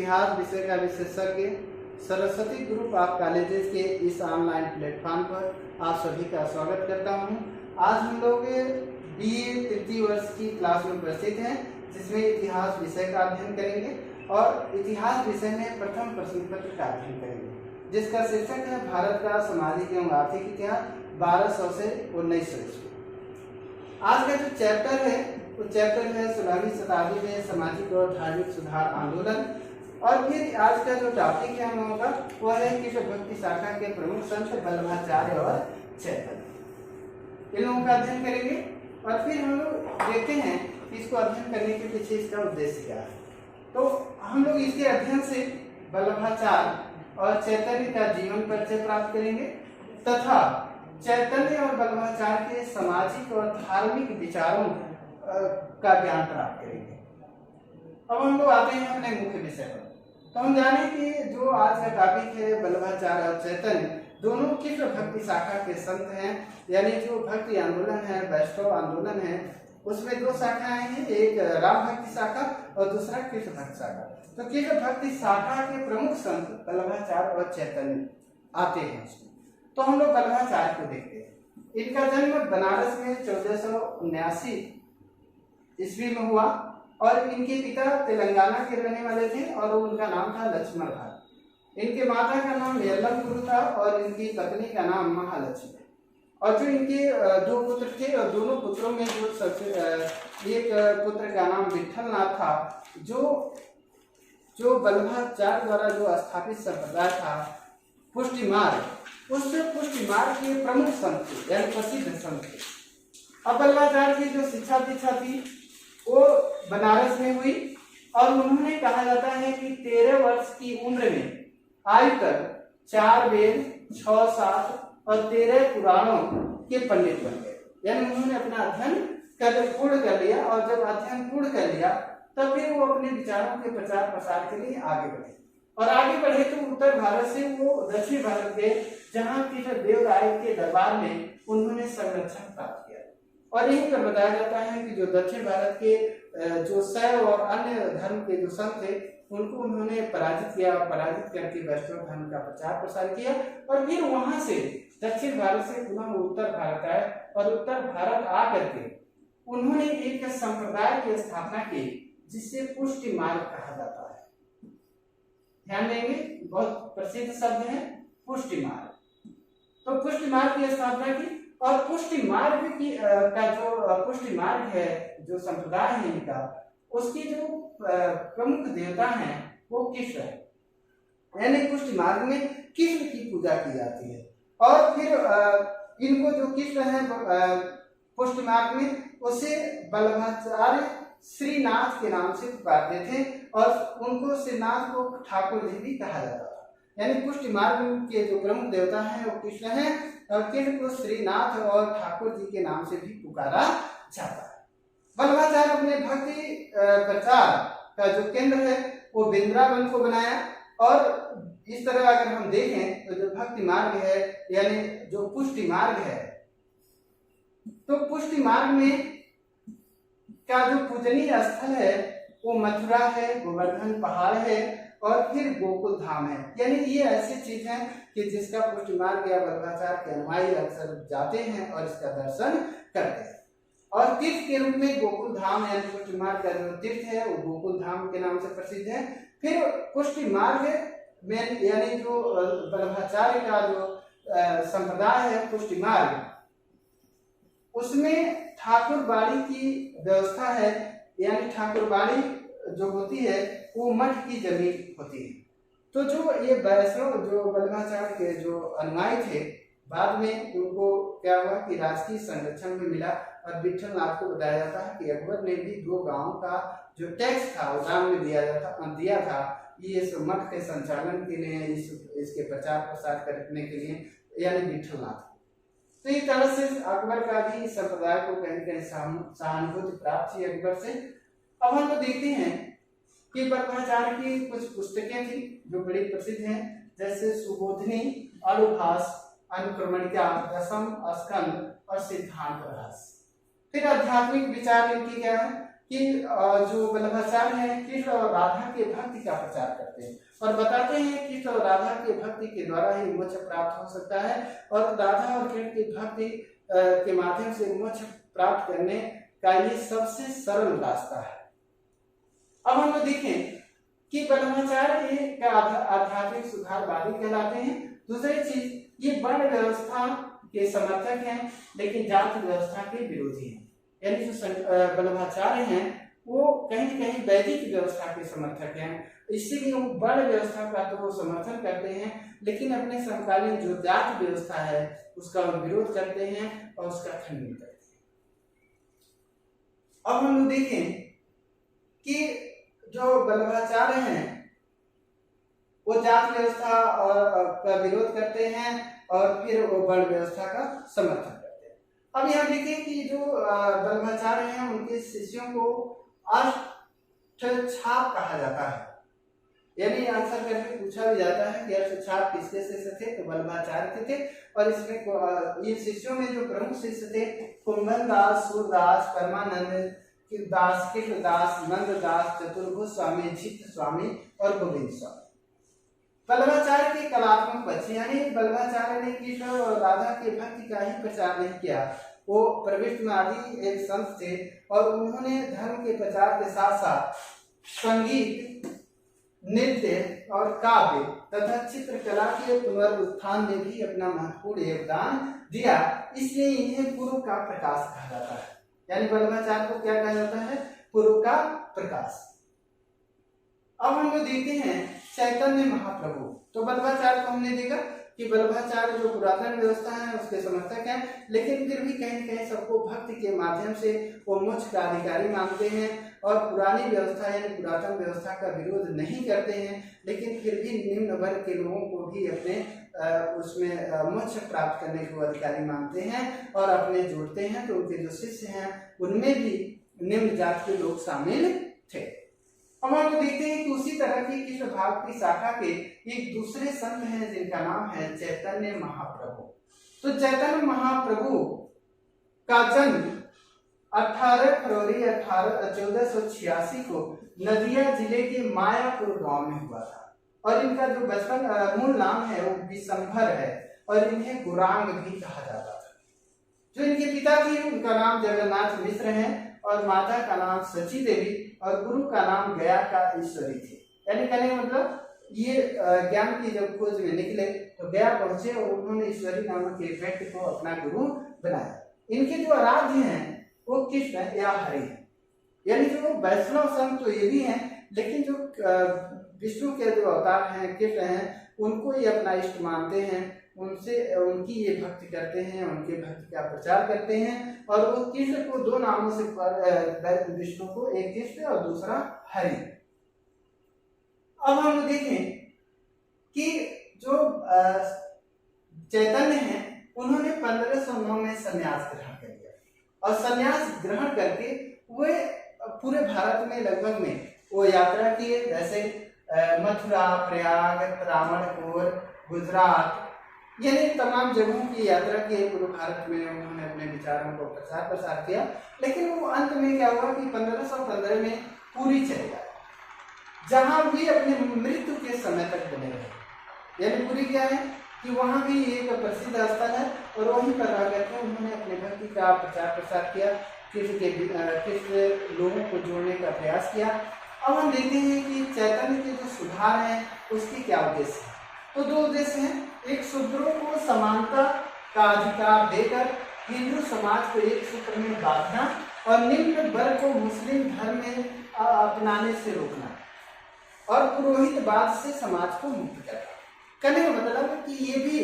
इतिहास विषय का विशेषज्ञ सरस्वती ग्रुप ऑफ कॉलेजेस के इस ऑनलाइन प्लेटफॉर्म पर आप सभी का स्वागत करता हूं। आज हम लोग बीए तृतीय वर्ष की क्लास में उपस्थित हैं, जिसमें इतिहास विषय का अध्ययन करेंगे और इतिहास विषय में प्रथम प्रश्न पत्र का अध्ययन करेंगे, जिसका शीर्षक है भारत का सामाजिक एवं आर्थिक इतिहास 1200 से 1900 ईस्वी। आज का जो चैप्टर है वो चैप्टर है 16वीं शताब्दी में सामाजिक और धार्मिक सुधार आंदोलन। और फिर आज का जो टॉपिक है हम लोगों का वह है कृष्ण भक्ति शाखा के प्रमुख संत वल्लभाचार्य और चैतन्य। इन लोगों का अध्ययन करेंगे और फिर हम लोग देखते हैं कि इसको अध्ययन करने के पीछे इसका उद्देश्य क्या है। तो हम लोग इसके अध्ययन से वल्लभाचार्य और चैतन्य का जीवन परिचय प्राप्त करेंगे तथा चैतन्य और वल्लभाचार्य के सामाजिक और धार्मिक विचारों का ज्ञान प्राप्त करेंगे। अब हम लोग आते हैं अपने मुख्य विषय पर। तो हम जाने कि जो आज का टॉपिक है वल्लभाचार्य और चैतन्य दोनों कृष्ण भक्ति शाखा के संत हैं, यानी जो भक्ति आंदोलन है, वैष्णव आंदोलन है, उसमें दो शाखाएं हैं, एक राम भक्ति शाखा और दूसरा कृष्ण भक्ति शाखा। तो कृष्ण भक्ति शाखा के प्रमुख संत वल्लभाचार्य और चैतन्य आते हैं उसमें। तो हम लोग वल्लभाचार्य को देखते हैं। इनका जन्म बनारस में 1479 ईस्वी में हुआ और इनके पिता तेलंगाना के रहने वाले थे और उनका नाम था लक्ष्मण भाई। इनके माता का नाम यल्लम गुरु था और इनकी पत्नी का नाम महालक्ष्मी। और जो इनके दो पुत्र थे और दोनों पुत्रों में जो सबसे एक पुत्र का नाम विठल नाथ था, जो वल्लभाचार्य द्वारा जो स्थापित संप्रदाय था पुष्टि मार्ग, उस पुष्टि मार्ग के प्रमुख संत थे, यानी प्रसिद्ध संत थे। अब वल्लभाचार्य की जो शिक्षा दीक्षा थी वो बनारस में हुई और उन्होंने कहा जाता है कि 13 वर्ष की उम्र में आयु कर 4 वेद, 6 शास्त्र और 13 पुराणों के पंडित बन गए। यानी उन्होंने अपना अध्ययन पूर्ण कर लिया और जब अध्ययन पूर्ण कर लिया तब फिर वो अपने विचारों के प्रचार प्रसार के लिए आगे बढ़े और आगे बढ़े तो उत्तर भारत से वो दक्षिण भारत गए, जहाँ कृष्ण देव राय के दरबार में उन्होंने संरक्षण प्राप्त किया। और यहीं पर बताया जाता है कि जो दक्षिण भारत के जो शैव और अन्य धर्म के जो संत थे उनको उन्होंने पराजित किया, पराजित करके वैष्णव धर्म का प्रचार प्रसार किया और फिर वहां से दक्षिण भारत से पुनः उत्तर भारत आए और उत्तर भारत आकर के उन्होंने एक संप्रदाय की स्थापना की जिसे पुष्टि मार्ग कहा जाता है। ध्यान देंगे, बहुत प्रसिद्ध शब्द है पुष्टि मार्ग। तो पुष्टि मार्ग की स्थापना की और पुष्टि मार्ग की का जो पुष्टि मार्ग है, जो संप्रदाय है इनका, उसकी जो प्रमुख देवता हैं वो कृष्ण है। यानी पुष्टि मार्ग में कृष्ण की पूजा की जाती है और फिर इनको जो कृष्ण है पुष्टि मार्ग में उसे वल्लभाचार्य श्रीनाथ के नाम से पुकारते थे और उनको श्रीनाथ को ठाकुर जी भी कहा जाता था। यानी पुष्टि मार्ग के जो प्रमुख देवता हैं वो कृष्ण हैं और कृष्ण को श्रीनाथ और ठाकुर जी के नाम से भी पुकारा जाता है। वल्लभाचार्य अपने भक्ति प्रचार का जो केंद्र है वो वृंदावन को बनाया और इस तरह अगर हम देखें तो जो भक्ति मार्ग है यानी जो पुष्टि मार्ग है, तो पुष्टि मार्ग में का जो पूजनीय स्थल है वो मथुरा है, गोवर्धन पहाड़ है और फिर गोकुल धाम है। यानी ये ऐसी चीज है कि जिसका पुष्टि मार्ग या वल्लभाचार्य के अनुयायी अक्सर जाते हैं और इसका दर्शन करते हैं। और तीर्थ के रूप में गोकुल धाम यानी पुष्टि मार्ग का जो तीर्थ है वो गोकुल धाम के नाम से प्रसिद्ध है। फिर पुष्टि मार्ग में यानी जो वल्लभाचार्य का जो संप्रदाय है पुष्टि मार्ग, उसमें ठाकुर बाड़ी की व्यवस्था है। यानी ठाकुर बाड़ी जो होती है वो मठ की जमीन होती है। तो जो ये वैष्णव जो वल्लभाचार्य के जो अनुयायी थे, बाद में उनको क्या हुआ कि राजकीय संरक्षण भी मिला और विठल नाथ को बताया जाता है कि अकबर ने भी 2 गांवों का जो टैक्स था वो दान में दिया था ये इस मठ के संचालन के लिए, इसके प्रचार प्रसार करने के लिए, यानी विठल नाथ। तो इस तरह से अकबर का भी संप्रदाय को कहीं कहीं सहानुभूति प्राप्त हुई अकबर से। अब हम लोग देखते हैं कि वल्लभाचार्य की कुछ पुस्तकें थी जो बड़ी प्रसिद्ध हैं, जैसे सुबोधिनी, अणुभाष, अनुक्रमणिका, दशम स्कंद और सिद्धांत रस। फिर आध्यात्मिक विचार इनकी क्या है कि जो वल्लभाचार्य हैं कृष्ण और राधा के भक्ति का प्रचार करते हैं और बताते हैं कृष्ण और राधा के भक्ति के द्वारा ही मोक्ष प्राप्त हो सकता है और राधा और कृष्ण की भक्ति के माध्यम से मोक्ष प्राप्त करने का ये सबसे सरल रास्ता है। अब हम लोग देखें कि वल्लभाचार्य एक आध्यात्मिक सुधारवादी कहलाते हैं। दूसरी चीज ये वर्ण व्यवस्था के समर्थक हैं लेकिन जाति व्यवस्था के विरोधी हैं। यानी जो वल्लभाचार्य हैं वो कहीं न कहीं वैदिक व्यवस्था के समर्थक हैं, इसीलिए वो वर्ण व्यवस्था का तो वो समर्थन करते हैं लेकिन अपने समकालीन जो जाति व्यवस्था है उसका विरोध करते हैं और उसका खंडन करते हैं। अब हम लोग देखें कि जो वल्लभाचार्य हैं वो जाति व्यवस्था का विरोध करते हैं और फिर वो वर्ण व्यवस्था का समर्थन करते हैं। अब यहाँ देखें कि जो वल्लभाचार्य हैं उनके शिष्यों को अष्टछाप कहा जाता है। यानी आंसर करके पूछा भी जाता है कि अष्टछाप किसके शिष्य थे, तो वल्लभाचार्य के थे। और इसमें ये शिष्यों में जो प्रमुख शिष्य थे कुंभन दास, सूरदास, परमानंद दास, कृष्णदास, नंददास, चतुर्भुज स्वामी, जित स्वामी और गोविंद स्वामी। वल्लभाचार्य के कलात्मक पक्ष यानी वल्लभाचार्य ने कृष्ण और राधा के भक्ति का ही प्रचार नहीं किया, वो प्रविष्टवादी एक संत थे और उन्होंने धर्म के प्रचार के साथ साथ संगीत, नृत्य और काव्य तथा चित्रकला के पुनरुत्थान में भी अपना महत्वपूर्ण योगदान दिया, इसलिए इन्हें पूर्व का प्रकाश कहा जाता है। यानी वल्लभाचार्य को क्या कहा जाता है, पूर्व का प्रकाश। अब हम लोग देखते हैं चैतन्य महाप्रभु। तो वल्लभाचार्य को हमने देखा कि वल्लभाचार्य जो पुरातन व्यवस्था है उसके समर्थक हैं लेकिन फिर भी कहीं कहीं सबको भक्ति के माध्यम से वो मोक्ष का अधिकारी मानते हैं और पुरानी व्यवस्था यानी पुरातन व्यवस्था का विरोध नहीं करते हैं लेकिन फिर भी निम्न वर्ग के लोगों को भी अपने उसमें मोक्ष प्राप्त करने को अधिकारी मानते हैं और अपने जोड़ते हैं। तो उनके जो शिष्य हैं उनमें भी निम्न जाति के लोग शामिल थे। हम लोग देखते हैं कि उसी तरह की कृष्ण भाव की शाखा के एक दूसरे संत हैं जिनका नाम है चैतन्य महाप्रभु। तो चैतन्य महाप्रभु का जन्म 18 फरवरी 1486 को नदिया जिले के मायापुर गांव में हुआ था और इनका जो बचपन मूल नाम है वो विशंभर है और इन्हें गौरांग भी कहा जाता था। जो इनके पिता थे उनका नाम जगन्नाथ मिश्र है और माता का नाम सची देवी और गुरु का नाम गया का ईश्वरी थे। यानी कहने मतलब ये ज्ञान की जब खोज में निकले तो गया पहुंचे और उन्होंने ईश्वरी नामक एक व्यक्ति को अपना गुरु बनाया। इनके जो आराध्य हैं वो कृष्ण या हरि है। यानी जो वैष्णव संत तो ये भी हैं लेकिन जो विष्णु के जो अवतार हैं कृष्ण हैं उनको ये अपना इष्ट मानते हैं, उनसे उनकी ये भक्ति करते हैं, उनके भक्ति का प्रचार करते हैं और वो कृष्ण को दो नामों से विष्णु को एक कृष्ण और दूसरा हरि। अब हम देखें कि जो चैतन्य हैं उन्होंने 1509 में संन्यास ग्रहण कर लिया और संन्यास ग्रहण करके वे पूरे भारत में लगभग में वो यात्रा किए, जैसे मथुरा, प्रयाग, त्रावणकोर, गुजरात यानी तमाम जगहों की यात्रा की पूरे भारत में उन्होंने अपने विचारों को प्रसार किया। लेकिन वो अंत में क्या हुआ कि 1515 में पुरी चले गए जहां भी अपने मृत्यु के समय तक बने रहे। यानी पुरी क्या है कि वहां भी एक प्रसिद्ध स्थल है और वहीं पर रह करके उन्होंने अपने भक्ति का प्रसार किया, कृष्ण लोगों को जोड़ने का प्रयास किया। अब हम देखते हैं कि चैतन्य के जो सुधार हैं उसके क्या उद्देश्य है। तो दो उद्देश्य हैं, एक शूद्रों को समानता का अधिकार देकर हिंदू समाज को एक सूत्र में बांधना और निम्न वर्ग को मुस्लिम धर्म में अपनाने से रोकना और पुरोहितवाद से समाज को मुक्त करना। कहने का मतलब है कि ये भी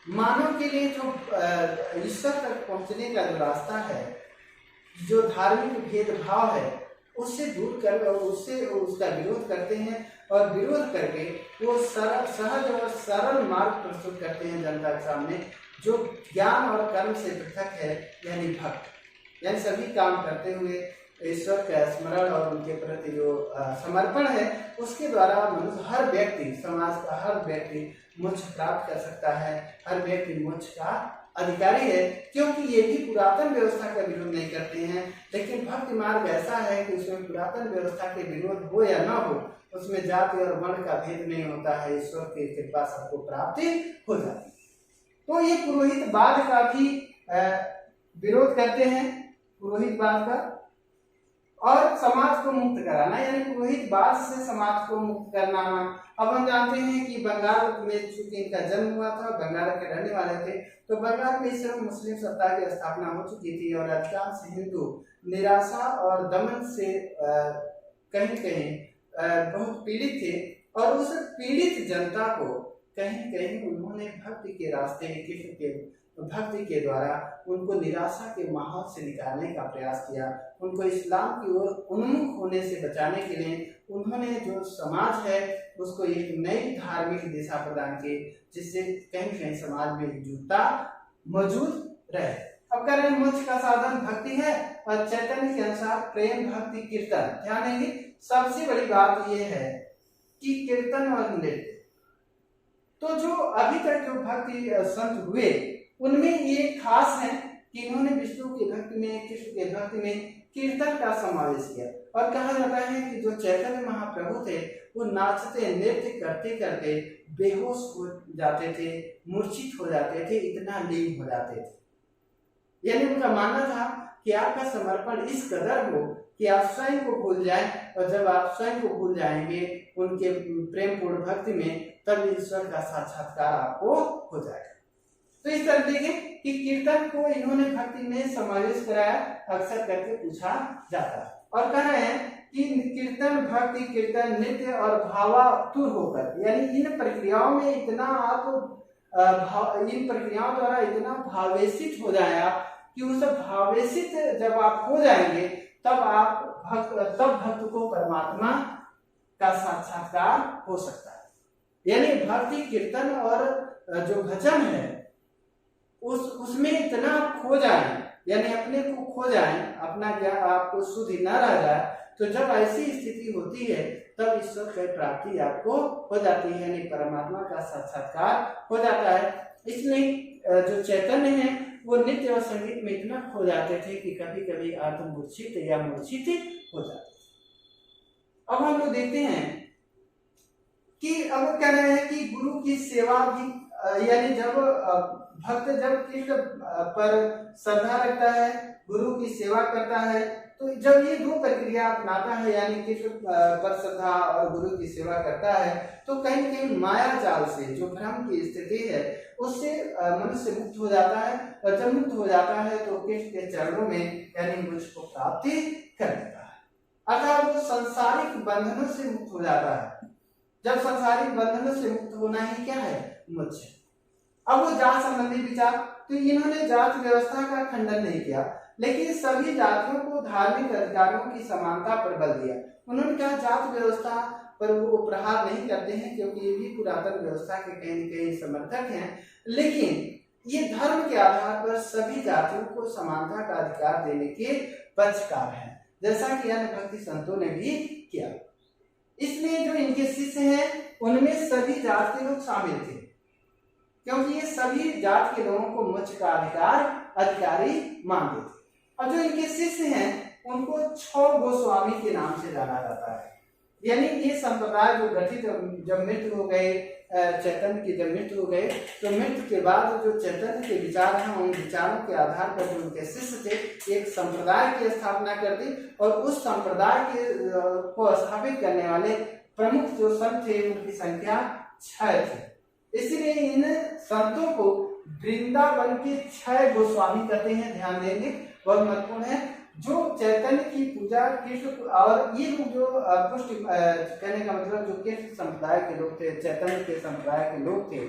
मानव के लिए जो ईश्वर तक पहुंचने का जो रास्ता है, जो धार्मिक भेदभाव है उससे दूर कर उससे उसका विरोध करते हैं और विरोध करके वो सहज और सरल मार्ग प्रस्तुत करते हैं जनता के सामने, जो ज्ञान और कर्म से पृथक है, यानी भक्त। यानी सभी काम करते हुए ईश्वर का स्मरण और उनके प्रति जो समर्पण है उसके द्वारा मनुष्य हर व्यक्ति, समाज का हर व्यक्ति मोक्ष प्राप्त कर सकता है, हर व्यक्ति मोक्ष का अधिकारी है, क्योंकि ये भी पुरातन व्यवस्था का विरोध नहीं करते हैं। लेकिन भक्ति मार्ग ऐसा है कि उसमें पुरातन व्यवस्था के विरोध हो या न हो, उसमें जाति और वर्ण का भेद नहीं होता है, ईश्वर की कृपा सबको प्राप्ति हो जाती है। तो ये पुरोहितवाद का भी विरोध करते हैं, पुरोहितवाद का, और समाज को मुक्त कराना, यानी पुरोहितवाद से समाज को मुक्त करना। अब हम जानते हैं कि बंगाल में चूंकि इनका जन्म हुआ था, बंगाल के रहने वाले थे, तो बंगाल में इस समय मुस्लिम सत्ता की स्थापना हो चुकी थी और अधिकांश हिंदू निराशा और दमन से कहीं कहीं बहुत पीड़ित थे, और उस पीड़ित जनता को कहीं कहीं उन्होंने भक्ति के रास्ते, कृष्ण के भक्ति के द्वारा उनको निराशा के माहौल से निकालने का प्रयास किया। उनको इस्लाम की ओर उन्मुख होने से बचाने के लिए उन्होंने जो समाज है उसको एक नई धार्मिक दिशा प्रदान की, जिससे कहीं कहीं समाज में एकजुटता मौजूद रहे। अब कह रहे हैं मोक्ष का साधन भक्ति है, और चैतन्य के अनुसार प्रेम, भक्ति, कीर्तन। ध्यान देंगे, सबसे बड़ी बात यह है कि कीर्तन और नृत्य, तो जो अभी तक जो भक्ति संत हुए उनमें ये खास है कि इन्होंने विष्णु की भक्ति में, कृष्ण के भक्ति में कीर्तन का समावेश किया। और कहा जाता है कि जो चैतन्य महाप्रभु थे वो नाचते नृत्य करते करते बेहोश हो जाते थे, मूर्छित हो जाते थे, इतना लीन हो जाते थे। यानी उनका मानना था कि आपका समर्पण इस कदर हो कि आप स्वयं को भूल जाएं, और जब आप स्वयं को भूल जाएंगे उनके प्रेम पूर्ण भक्ति में, तब ईश्वर का साक्षात्कार आपको हो जाएगा। तो इस तरह देखें कि कीर्तन को इन्होंने भक्ति में समावेश कराया, अक्सर करके पूछा जाता है। और कह रहे हैं कि कीर्तन, भक्ति, कीर्तन, नृत्य और भावातुर होकर, यानी इन प्रक्रियाओं में इतना आप इन प्रक्रियाओं द्वारा इतना भावेशित हो जाए आप कि उस भावेशित जब आप हो जाएंगे तब भक्त को परमात्मा का साक्षात्कार हो सकता है। यानी भक्ति, कीर्तन और जो भजन है उसमें इतना खो जाए, यानी अपने को खो जाए, अपना ज्ञान आपको शुद्ध न रह जाए, तो जब ऐसी स्थिति होती है तब ईश्वर की प्राप्ति आपको हो जाती है, यानी परमात्मा का साक्षात्कार हो जाता है। इसलिए जो चैतन्य है वो नृत्य और संगीत में इतना खो जाते थे कि कभी कभी आत्ममूर्छित या मूर्छित हो जाते। अब हम लोग देखते हैं कि अब कह रहे हैं कि गुरु की सेवा भी, यानी जब भक्त जब कृष्ण पर श्रद्धा रखता है, गुरु की सेवा करता है, तो जब ये दो प्रक्रिया अपनाता है, यानी कृष्ण पर श्रद्धा और गुरु की सेवा करता है, तो कहीं कहीं माया जाल से, जो भ्रम की स्थिति है, उससे मनुष्य मुक्त हो जाता है। और जब मुक्त हो जाता है तो कृष्ण के चरणों में, यानी मुझ को प्राप्ति कर देता है, अर्थात वो सांसारिक बंधनों से मुक्त हो जाता है। जब सांसारिक बंधनों से मुक्त होना ही क्या है? मोक्ष। अब वो जात संबंधी विचार, तो इन्होंने जात व्यवस्था का खंडन नहीं किया, लेकिन सभी जातियों को धार्मिक अधिकारों की समानता पर बल दिया। उन्होंने कहा जात व्यवस्था पर वो प्रहार नहीं करते हैं, क्योंकि ये भी पुरातन व्यवस्था के कहीं न कहीं समर्थक हैं, लेकिन ये धर्म के आधार पर सभी जातियों को समानता का अधिकार देने के पक्षकार है, जैसा कि अन्य भक्ति संतों ने भी किया। इसलिए जो इनके शिष्य हैं उनमें सभी जात के लोग शामिल थे, क्योंकि ये सभी जात के लोगों को मोक्ष का अधिकारी मानते थे। और जो इनके शिष्य हैं उनको 6 गोस्वामी के नाम से जाना जाता है। यानी ये संप्रदाय जो गठित, जब मृत्यु हो गए, चैतन्य की जब मृत्यु हो गए, तो मृत्यु के बाद जो चैतन्य के विचार हैं उन विचारों के आधार पर जो उनके शिष्य थे एक संप्रदाय की स्थापना कर दी, और उस संप्रदाय के को स्थापित करने वाले प्रमुख जो संत थे उनकी संख्या 6 थी। इसलिए इन संतों को वृंदावन के 6 गोस्वामी कहते हैं। ध्यान देंगे, बहुत महत्वपूर्ण है। जो चैतन्य की पूजा कृष्ण, और ये लोग जो पुष्टि कहने का मतलब जो कृष्ण संप्रदाय के लोग थे, चैतन्य के संप्रदाय के लोग थे,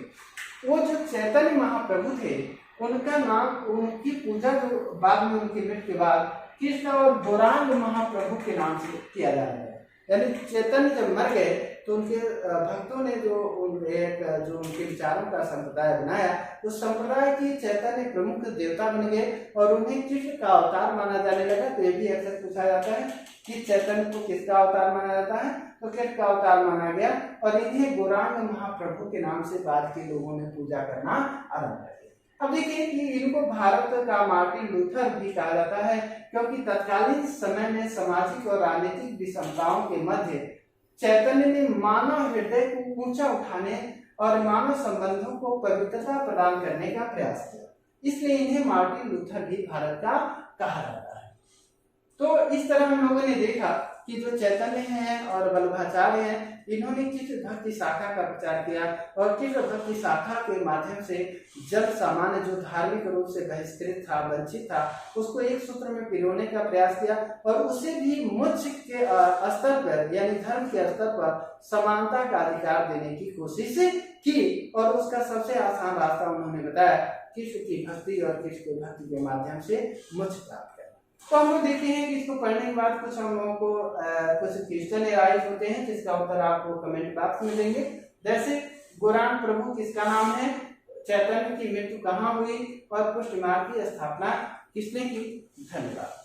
वो जो चैतन्य महाप्रभु थे उनका नाम, उनकी पूजा जो बाद में उनकी मृत्यु के बाद कृष्ण और गौरांग महाप्रभु के नाम से किया जा रहा है। यानी चैतन्य जब मर गए तो उनके भक्तों ने जो उनके विचारों का संप्रदाय बनाया, उस संप्रदाय की चैतन्य प्रमुख देवता बन गए और उन्हें कृष्ण का अवतार माना जाने लगा। तो ये भी अक्सर पूछा जाता है कि चैतन्य को किसका अवतार माना जाता है, तो कृष्ण का अवतार माना गया, और इन्हें गौरांग महाप्रभु के नाम से बाद के लोगों ने पूजा करना आरंभ कर दिया। अब देखिए कि इनको भारत का मार्टिन लूथर भी कहा जाता है, क्योंकि तत्कालीन समय में सामाजिक और राजनीतिक विषमताओं के मध्य चैतन्य ने मानव हृदय को ऊंचा उठाने और मानव संबंधों को पवित्रता प्रदान करने का प्रयास किया, इसलिए इन्हें मार्टिन लूथर भी भारत का कहा जाता है। तो इस तरह हम लोगों ने देखा कि जो चैतन्य हैं और वल्लभाचार्य हैं, इन्होंने कृष्ण भक्ति शाखा का प्रचार किया और कृष्ण भक्ति शाखा के माध्यम से जन सामान्य जो धार्मिक रूप से बहिष्कृत था, वंचित था, उसको एक सूत्र में पिरोने का प्रयास किया और उसे भी मोक्ष के स्तर पर यानी धर्म के स्तर पर समानता का अधिकार देने की कोशिश की और उसका सबसे आसान रास्ता उन्होंने बताया कृष्ण की भक्ति और कृष्ण की भक्ति के माध्यम से मोक्ष प्राप्त करना। तो हम लोग देखते हैं कि इसको पढ़ने के बाद कुछ हम लोगों को कुछ क्वेश्चन एराइज होते हैं जिसका उत्तर आपको कमेंट बॉक्स में देंगे। जैसे गौरांग प्रभु किसका नाम है, चैतन्य की मृत्यु कहाँ हुई और पुष्टि मार्ग की स्थापना किसने की। धन्यवाद।